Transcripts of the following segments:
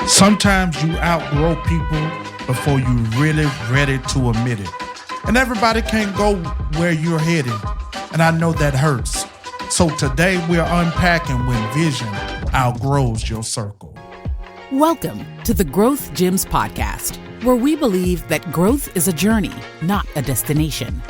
Sometimes you outgrow people before you're really ready to admit it. And everybody can't go where you're headed. And I know that hurts. So today we're unpacking when vision outgrows your circle. Welcome to the Growth Gyms podcast, where we believe that growth is a journey, not a destination.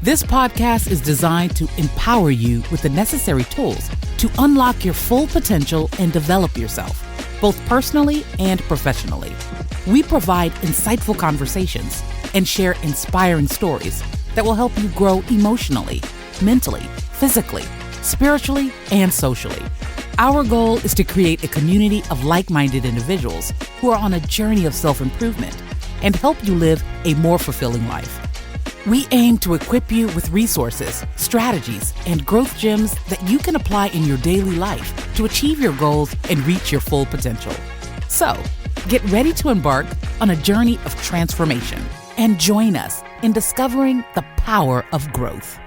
This podcast is designed to empower you with the necessary tools to unlock your full potential and develop yourself, both personally and professionally. We provide insightful conversations and share inspiring stories that will help you grow emotionally, mentally, physically, spiritually, and socially. Our goal is to create a community of like-minded individuals who are on a journey of self-improvement and help you live a more fulfilling life. We aim to equip you with resources, strategies, and growth gems that you can apply in your daily life to achieve your goals and reach your full potential. So, get ready to embark on a journey of transformation and join us in discovering the power of growth.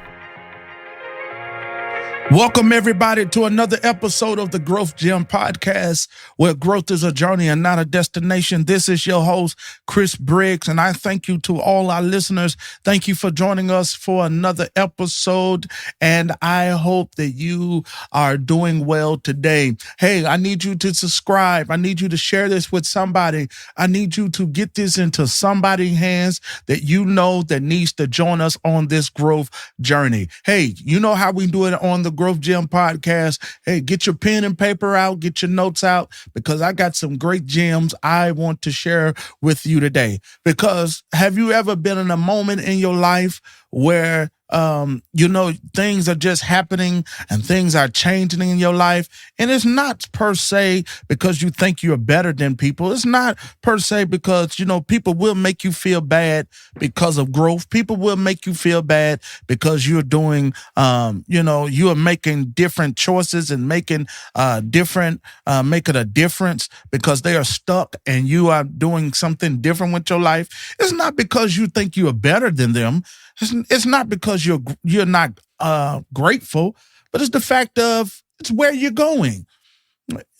Welcome, everybody, to another episode of the Growth Gym podcast, where growth is a journey and not a destination. This is your host, Chris Briggs, and I thank you to all our listeners. Thank you for joining us for another episode, and I hope that you are doing well today. Hey, I need you to subscribe. I need you to share this with somebody. I need you to get this into somebody's hands that you know that needs to join us on this growth journey. Hey, you know how we do it on the Growth Gym podcast. Hey, get your pen and paper out, get your notes out, because I got some great gems I want to share with you today. Because have you ever been in a moment in your life where things are just happening and things are changing in your life? And it's not per se because you think you're better than people. It's not per se because, people will make you feel bad because of growth. People will make you feel bad because you're doing, you are making different choices and making a difference because they are stuck and you are doing something different with your life. It's not because you think you are better than them. It's not because you're not grateful, but it's the fact of it's where you're going.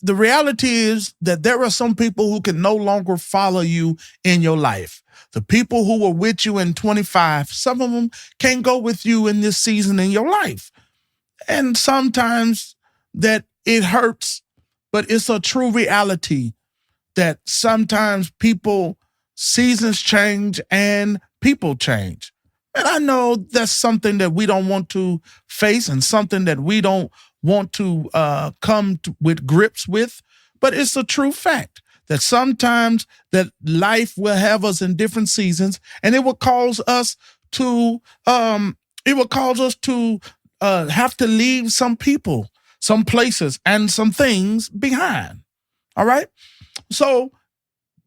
The reality is that there are some people who can no longer follow you in your life. The people who were with you in 25, some of them can't go with you in this season in your life. And sometimes that it hurts, but it's a true reality that sometimes seasons change and people change. And I know that's something that we don't want to face and something that we don't want to with grips with, but it's a true fact that sometimes that life will have us in different seasons, and it will cause us to have to leave some people, some places, and some things behind. All right? So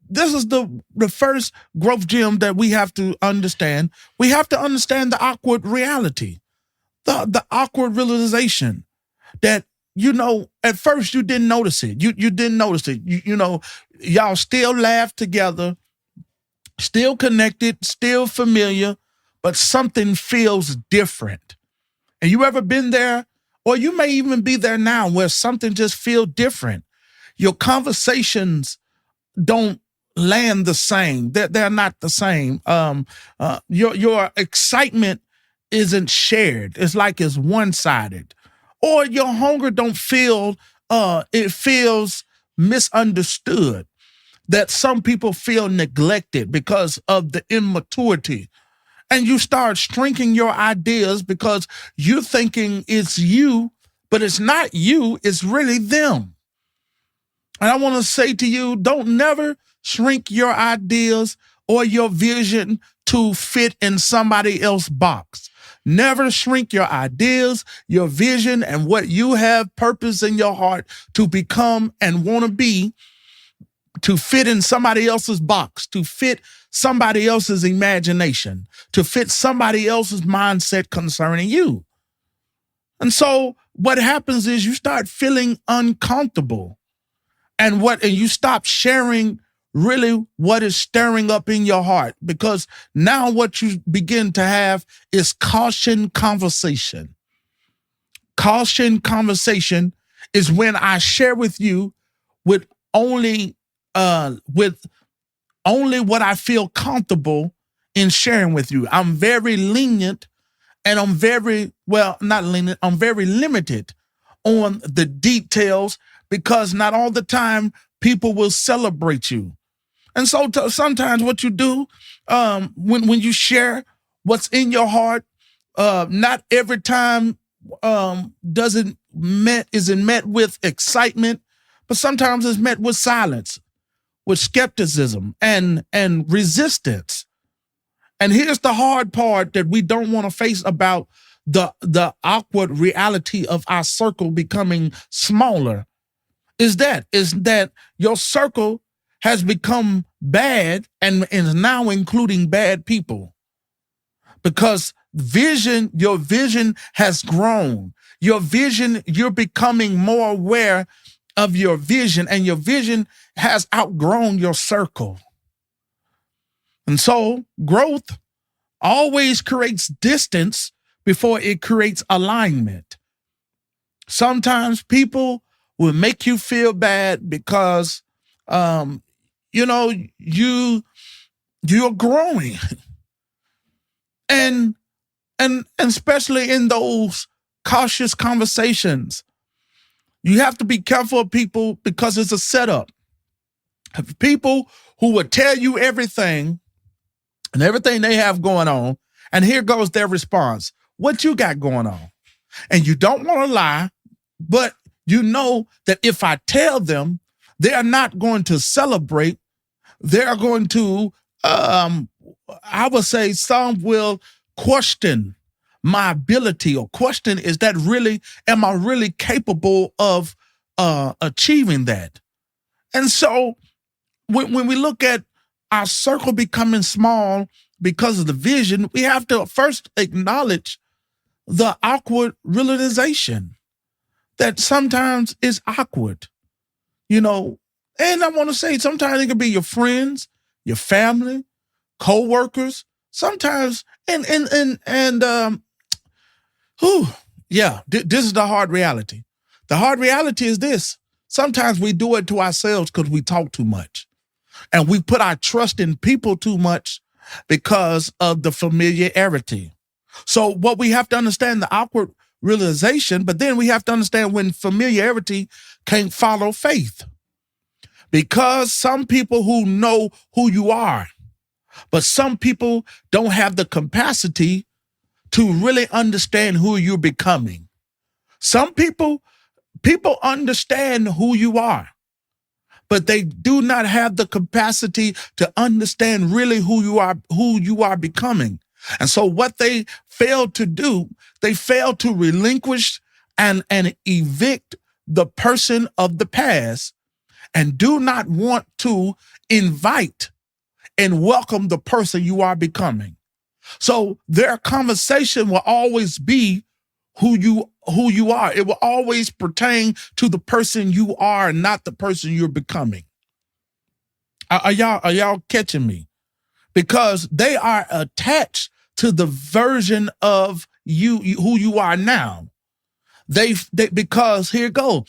this is the first growth gem that we have to understand. We have to understand the awkward reality, the awkward realization that, at first you didn't notice it. You didn't notice it. Y'all still laugh together, still connected, still familiar, but something feels different. And you ever been there? Or you may even be there now where something just feels different. Your conversations don't land the same. They're not the same. Your excitement isn't shared. It's like it's one-sided. Or your hunger don't feel, it feels misunderstood. That some people feel neglected because of the immaturity. And you start shrinking your ideas because you're thinking it's you, but it's not you, it's really them. And I want to say to you, don't never shrink your ideas or your vision to fit in somebody else's box. Never shrink your ideas, your vision, and what you have purpose in your heart to become and want to be, to fit in somebody else's box, to fit somebody else's imagination, to fit somebody else's mindset concerning you. And so what happens is you start feeling uncomfortable and you stop sharing really what is stirring up in your heart, because now what you begin to have is caution conversation. Caution conversation is when I share with you with only with only what I feel comfortable in sharing with you. I'm very lenient, and I'm very, well, not lenient, I'm very limited on the details, because not all the time people will celebrate you. And so sometimes what you do, when you share what's in your heart, not every time isn't met with excitement, but sometimes it's met with silence, with skepticism and resistance. And here's the hard part that we don't want to face about the awkward reality of our circle becoming smaller, is that your circle has become bad and is now including bad people. Because your vision has grown. You're becoming more aware of your vision, and your vision has outgrown your circle. And so growth always creates distance before it creates alignment. Sometimes people will make you feel bad because, you're growing. And especially in those cautious conversations, you have to be careful of people, because it's a setup. People who will tell you everything and everything they have going on, and here goes their response. What you got going on? And you don't want to lie, but you know that if I tell them, they are not going to celebrate. They are going to, I would say some will question my ability, or question, am I really capable of achieving that? And so when we look at our circle becoming small because of the vision, we have to first acknowledge the awkward realization that sometimes it's awkward, and I want to say sometimes it can be your friends, your family, co-workers, sometimes, this is the hard reality. The hard reality is this: sometimes we do it to ourselves because we talk too much, and we put our trust in people too much because of the familiarity. So what we have to understand, the awkward realization, but then we have to understand when familiarity can't follow faith. Because some people who know who you are, but some people don't have the capacity to really understand who you're becoming. Some people understand who you are, but they do not have the capacity to understand really who you are becoming. And so what they fail to do, they fail to relinquish and evict the person of the past, and do not want to invite and welcome the person you are becoming. So their conversation will always be who you are. It will always pertain to the person you are, not the person you're becoming. Are y'all catching me? Because they are attached to the version of you who you are now. Because here it goes.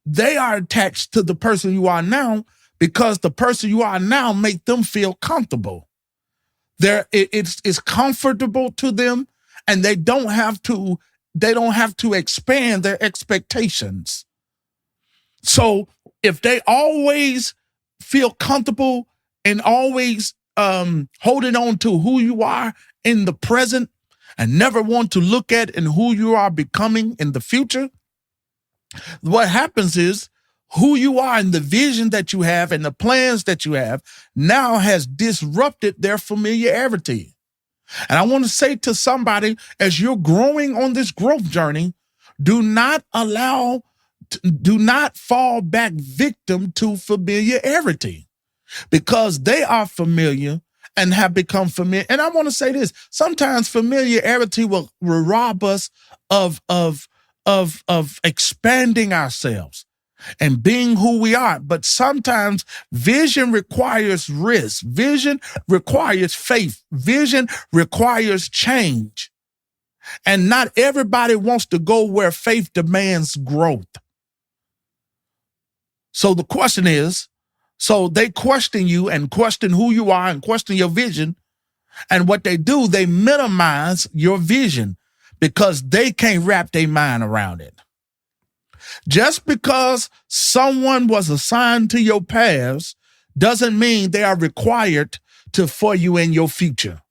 They are attached to the person you are now because the person you are now make them feel comfortable. It's comfortable to them, and they don't have to expand their expectations. So if they always feel comfortable and always holding on to who you are in the present and never want to look at and who you are becoming in the future, what happens is who you are and the vision that you have and the plans that you have now has disrupted their familiarity. And I want to say to somebody, as you're growing on this growth journey, do not fall back victim to familiarity, because they are familiar and have become familiar. And I want to say this: sometimes familiarity will rob us of expanding ourselves and being who we are. But sometimes vision requires risk. Vision requires faith. Vision requires change. And not everybody wants to go where faith demands growth. So the question is, So they question you and question who you are and question your vision. And what they do, they minimize your vision because they can't wrap their mind around it. Just because someone was assigned to your past doesn't mean they are required for you in your future.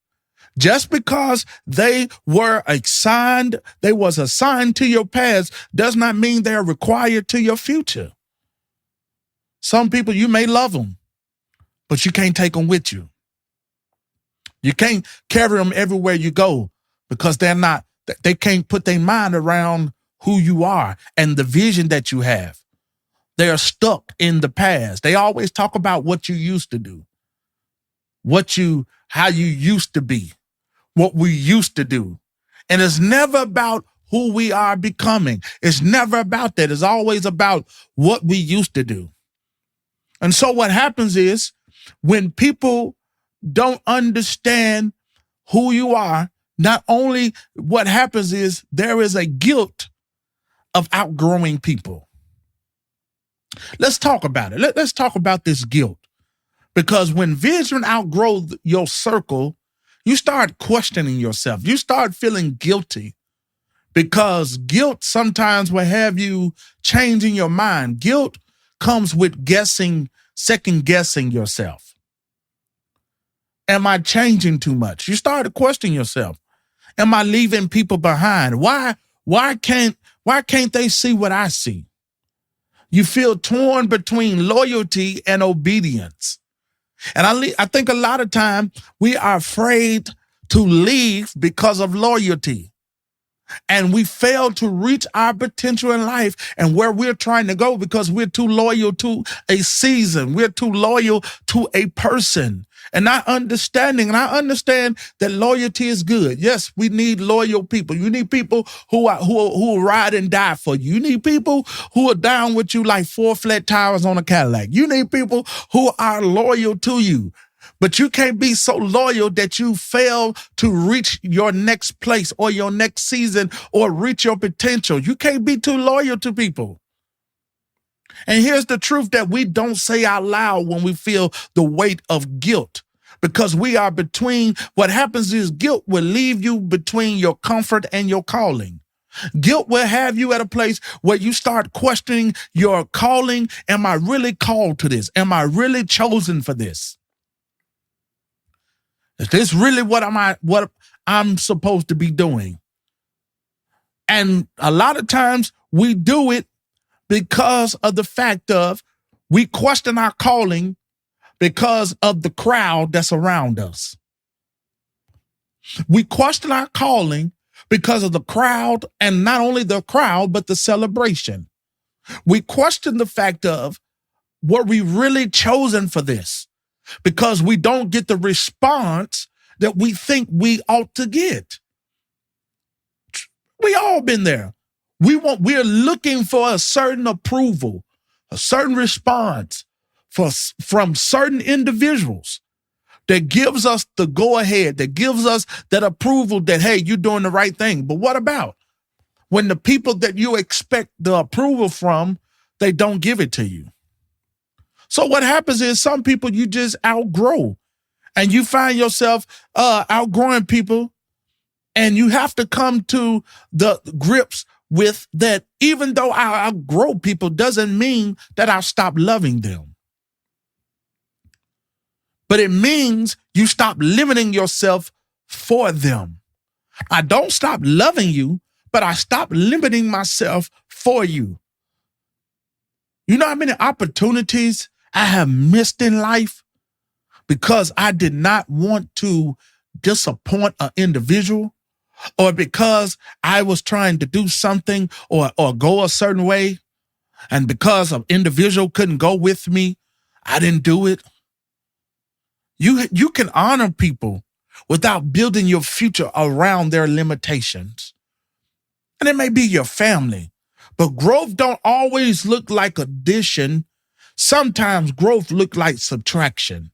Just because they was assigned to your past does not mean they are required to your future. Some people, you may love them, but you can't take them with you. You can't carry them everywhere you go because they can't put their mind around who you are and the vision that you have. They are stuck in the past. They always talk about what you used to do, how you used to be, what we used to do. And it's never about who we are becoming. It's never about that. It's always about what we used to do. And so what happens is when people don't understand who you are, not only what happens is there is a guilt of outgrowing people. Let's talk about it. Let's talk about this guilt. Because when vision outgrows your circle, you start questioning yourself. You start feeling guilty because guilt sometimes will have you changing your mind. Guilt comes with second guessing yourself. Am I changing too much? You start to question yourself. Am I leaving people behind? Why can't they see what I see? You feel torn between loyalty and obedience. And I think a lot of time we are afraid to leave because of loyalty. And we fail to reach our potential in life and where we're trying to go because we're too loyal to a season. We're too loyal to a person. And I understand that loyalty is good. Yes, we need loyal people. You need people who will ride and die for you. You need people who are down with you like 4 flat tires on a Cadillac. You need people who are loyal to you. But you can't be so loyal that you fail to reach your next place or your next season or reach your potential. You can't be too loyal to people. And here's the truth that we don't say out loud when we feel the weight of guilt, because we are between. What happens is guilt will leave you between your comfort and your calling. Guilt will have you at a place where you start questioning your calling. Am I really called to this? Am I really chosen for this? Is this really what I'm supposed to be doing? And a lot of times we do it because of the fact of we question our calling because of the crowd that's around us. We question our calling because of the crowd, and not only the crowd, but the celebration. We question the fact of, were we really chosen for this? Because we don't get the response that we think we ought to get. We all been there. We're looking for a certain approval, a certain response from certain individuals that gives us the go ahead, that gives us that approval that, hey, you're doing the right thing. But what about when the people that you expect the approval from, they don't give it to you? So what happens is some people you just outgrow, and you find yourself outgrowing people, and you have to come to the grips with that. Even though I outgrow people doesn't mean that I stop loving them. But it means you stop limiting yourself for them. I don't stop loving you, but I stop limiting myself for you. You know how many opportunities I have missed in life because I did not want to disappoint an individual, or because I was trying to do something or go a certain way, and because an individual couldn't go with me, I didn't do it. You can honor people without building your future around their limitations. And it may be your family, but growth don't always look like addition. Sometimes growth look like subtraction.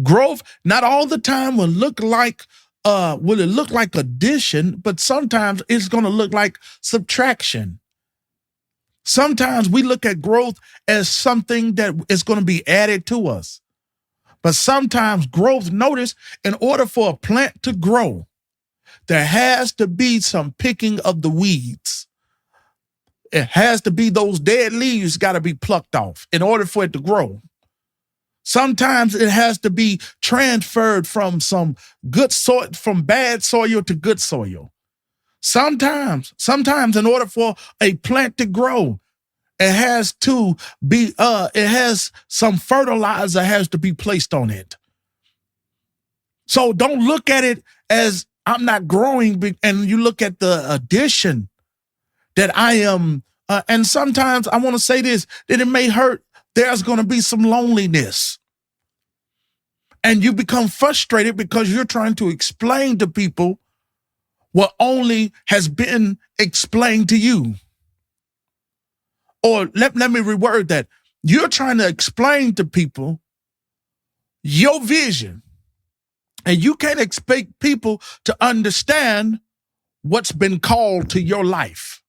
Growth not all the time will it look like addition, but sometimes it's going to look like subtraction. Sometimes we look at growth as something that is going to be added to us. But sometimes growth, notice, in order for a plant to grow, there has to be some picking of the weeds. It has to be those dead leaves got to be plucked off in order for it to grow. Sometimes it has to be transferred from some good soil, from bad soil to good soil. Sometimes in order for a plant to grow, it has to be, it has some fertilizer has to be placed on it. So don't look at it as I'm not growing, and you look at the addition that I am. And sometimes I want to say this, that it may hurt. There's going to be some loneliness. And you become frustrated because you're trying to explain to people what only has been explained to you. Or let me reword that. You're trying to explain to people your vision. And you can't expect people to understand what's been called to your life.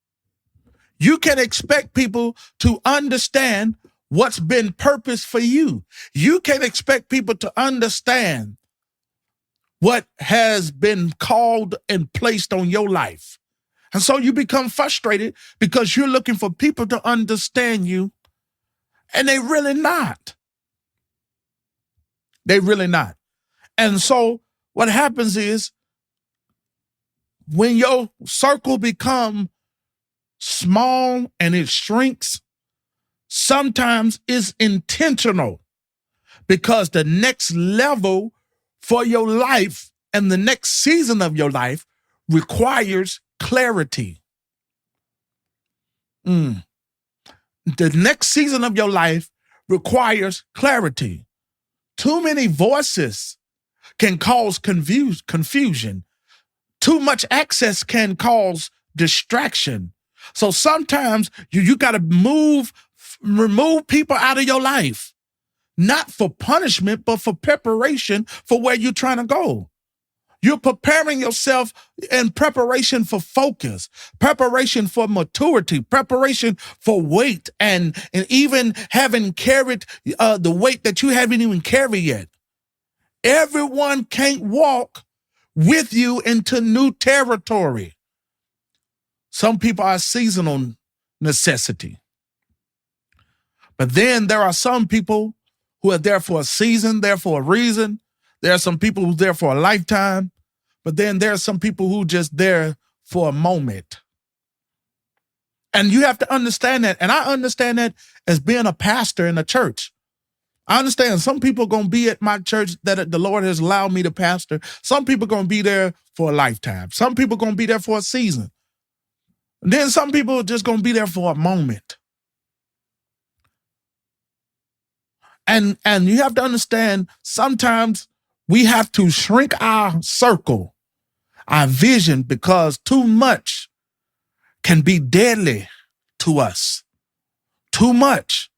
You can expect people to understand what's been purposed for you. You can expect people to understand what has been called and placed on your life. And so you become frustrated because you're looking for people to understand you, and they really not. They really not. And so what happens is when your circle becomes small and it shrinks, sometimes it's intentional because the next level for your life and the next season of your life requires clarity. The next season of your life requires clarity. Too many voices can cause confusion. Too much access can cause distraction. So sometimes you got to remove people out of your life, not for punishment, but for preparation for where you're trying to go. You're preparing yourself in preparation for focus, preparation for maturity, preparation for weight, and even having carried the weight that you haven't even carried yet. Everyone can't walk with you into new territory. Some people are seasonal necessity. But then there are some people who are there for a season, there for a reason. There are some people who's there for a lifetime. But then there are some people who just there for a moment. And you have to understand that. And I understand that as being a pastor in a church. I understand some people are going to be at my church that the Lord has allowed me to pastor. Some people are going to be there for a lifetime. Some people are going to be there for a season. And then some people are just going to be there for a moment. And you have to understand, sometimes we have to shrink our circle, our vision, because too much can be deadly to us. Too much.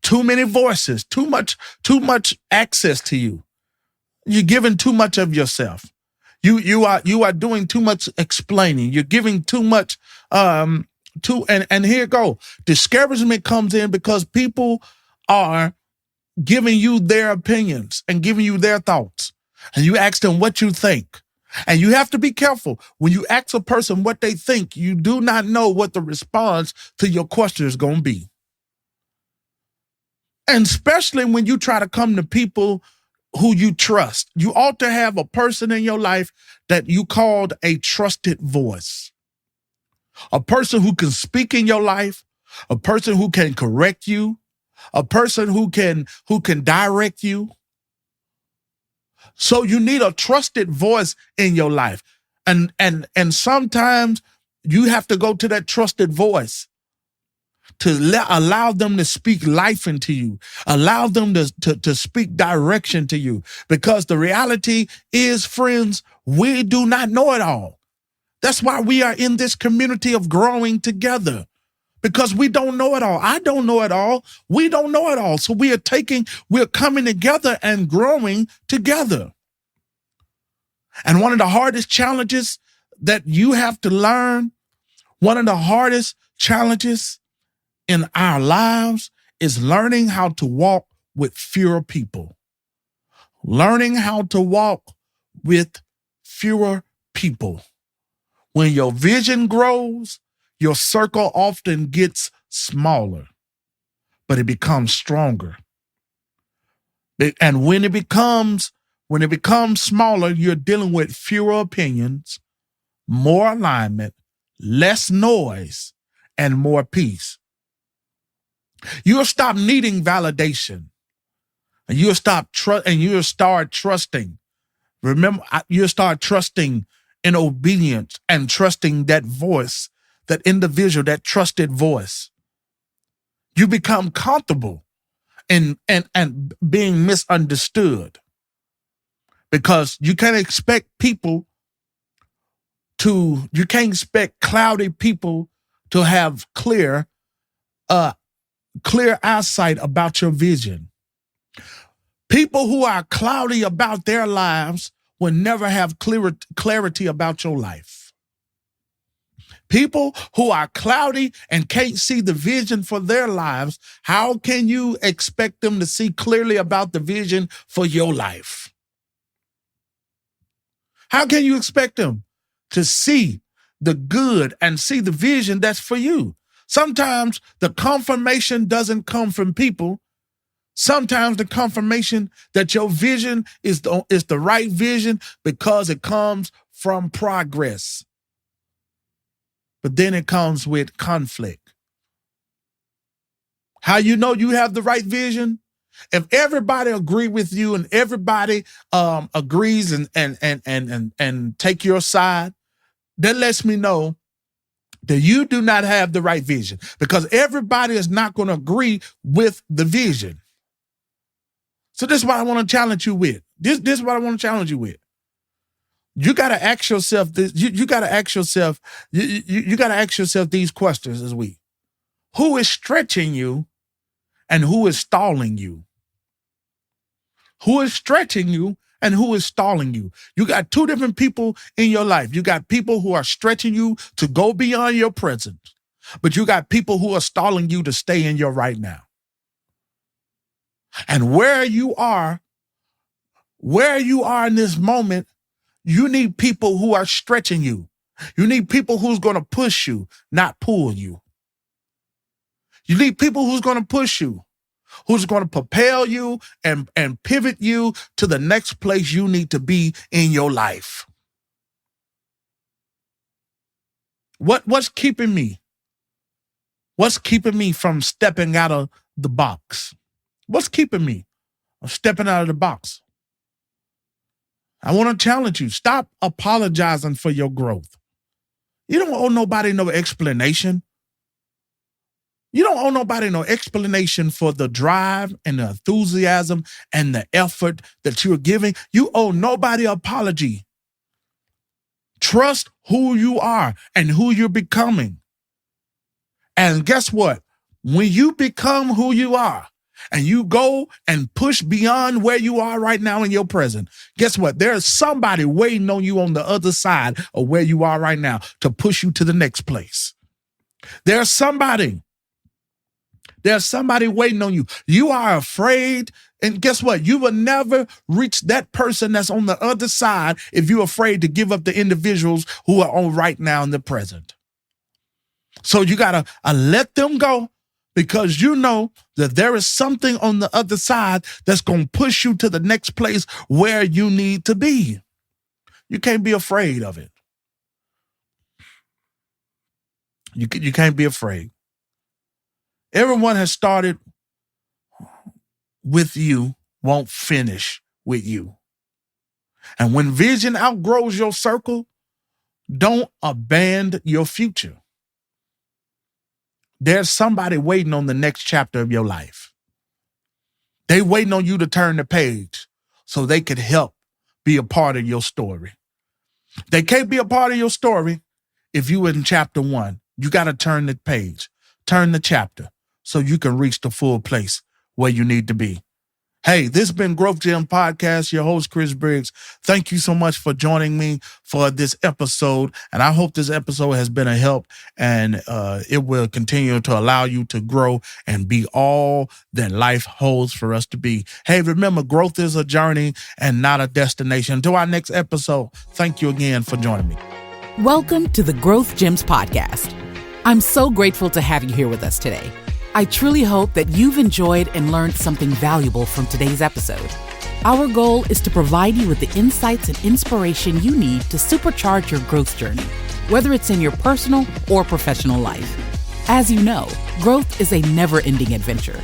Too many voices, too much access to you. You're giving too much of yourself. You are doing too much explaining. You're giving too much and here it go. Discouragement comes in because people are giving you their opinions and giving you their thoughts. And you ask them what you think. And you have to be careful. When you ask a person what they think, you do not know what the response to your question is going to be. And especially when you try to come to people who you trust, you ought to have a person in your life that you called a trusted voice. A person who can speak in your life, a person who can correct you, a person who can direct you. So you need a trusted voice in your life. And sometimes you have to go to that trusted voice to allow them to speak life into you, allow them to speak direction to you. Because the reality is, friends, we do not know it all. That's why we are in this community of growing together, because we don't know it all. I don't know it all. We don't know it all. So we're coming together and growing together. And one of the hardest challenges that you have to learn, one of the hardest challenges in our lives is learning how to walk with fewer people. Learning how to walk with fewer people. When your vision grows, your circle often gets smaller, but it becomes stronger. And when it becomes smaller, you're dealing with fewer opinions, more alignment, less noise, and more peace. You'll stop needing validation, and you'll start trusting. Remember, you'll start trusting in obedience and trusting that voice, that individual, that trusted voice. You become comfortable in being misunderstood, because you can't expect cloudy people to have clear eyesight about your vision. People who are cloudy about their lives will never have clarity about your life. People who are cloudy and can't see the vision for their lives, how can you expect them to see clearly about the vision for your life? How can you expect them to see the good and see the vision that's for you? Sometimes the confirmation doesn't come from people. Sometimes the confirmation that your vision is the right vision because it comes from progress. But then it comes with conflict. How you know you have the right vision? If everybody agree with you and everybody agrees and take your side, that lets me know that you do not have the right vision, because everybody is not going to agree with the vision. So this is what I want to challenge you with. This is what I want to challenge you with. You got to ask yourself this. You got to ask yourself. You got to ask yourself these questions this week. Who is stretching you, and who is stalling you? Who is stretching you, and who is stalling you? You got two different people in your life. You got people who are stretching you to go beyond your present, but you got people who are stalling you to stay in your right now. And where you are in this moment, you need people who are stretching you. You need people who's going to push you, not pull you. You need people who's going to push you, who's going to propel you and pivot you to the next place you need to be in your life. What's keeping me? What's keeping me from stepping out of the box? What's keeping me from stepping out of the box? I want to challenge you. Stop apologizing for your growth. You don't owe nobody no explanation. You don't owe nobody no explanation for the drive and the enthusiasm and the effort that you're giving. You owe nobody an apology. Trust who you are and who you're becoming. And guess what? When you become who you are and you go and push beyond where you are right now in your present, guess what? There's somebody waiting on you on the other side of where you are right now to push you to the next place. There's somebody waiting on you. You are afraid. And guess what? You will never reach that person that's on the other side if you're afraid to give up the individuals who are on right now in the present. So you got to let them go, because you know that there is something on the other side that's going to push you to the next place where you need to be. You can't be afraid of it. You can't be afraid. Everyone has started with you, won't finish with you. And when vision outgrows your circle, don't abandon your future. There's somebody waiting on the next chapter of your life. They waiting on you to turn the page so they could help be a part of your story. They can't be a part of your story if you were in chapter 1. You got to turn the page, turn the chapter, so you can reach the full place where you need to be. Hey, this has been Growth Gym Podcast, your host, Chris Briggs. Thank you so much for joining me for this episode. And I hope this episode has been a help and it will continue to allow you to grow and be all that life holds for us to be. Hey, remember, growth is a journey and not a destination. Until our next episode, thank you again for joining me. Welcome to the Growth Gyms Podcast. I'm so grateful to have you here with us today. I truly hope that you've enjoyed and learned something valuable from today's episode. Our goal is to provide you with the insights and inspiration you need to supercharge your growth journey, whether it's in your personal or professional life. As you know, growth is a never-ending adventure.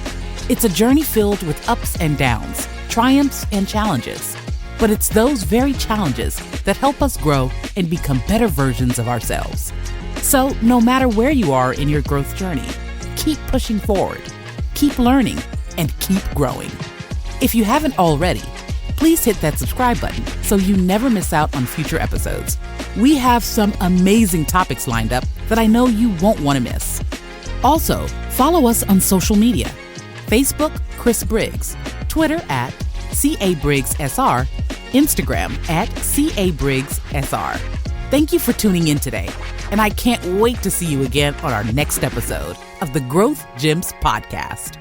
It's a journey filled with ups and downs, triumphs and challenges. But it's those very challenges that help us grow and become better versions of ourselves. So no matter where you are in your growth journey, keep pushing forward, keep learning, and keep growing. If you haven't already, please hit that subscribe button so you never miss out on future episodes. We have some amazing topics lined up that I know you won't want to miss. Also, follow us on social media. Facebook, Chris Briggs, Twitter at CABriggsSR, Instagram at CABriggsSR. Thank you for tuning in today, and I can't wait to see you again on our next episode of the Growth Gyms Podcast.